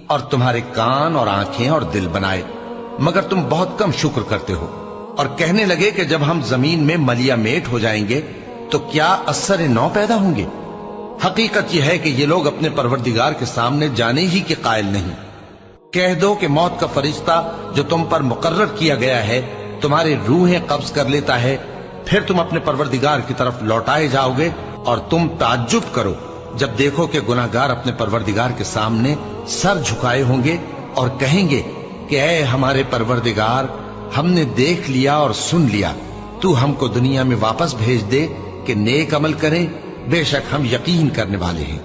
और तुम्हारे कान और आंखें और दिल बनाए, मगर तुम बहुत कम शुक्र करते हो। और कहने लगे कि जब हम जमीन में मलिया मेट हो जाएंगे तो क्या असर नौ पैदा होंगे। हकीकत यह है कि ये लोग अपने परवरदिगार के सामने जाने ही के कायल नहीं। कह दो कि मौत का फरिश्ता जो तुम पर मुकर्रर किया गया है तुम्हारी रूहें कब्ज कर लेता है, फिर तुम अपने परवरदिगार की तरफ लौटाए जाओगे और तुम ताज्जुब करो जब देखो कि गुनाहगार अपने परवरदिगार के सामने सर झुकाए होंगे और कहेंगे कि ऐ हमारे परवरदिगार, हमने देख लिया और सुन लिया, तू हमको दुनिया में वापस भेज दे कि नेक अमल करें, बेशक हम यकीन करने वाले हैं।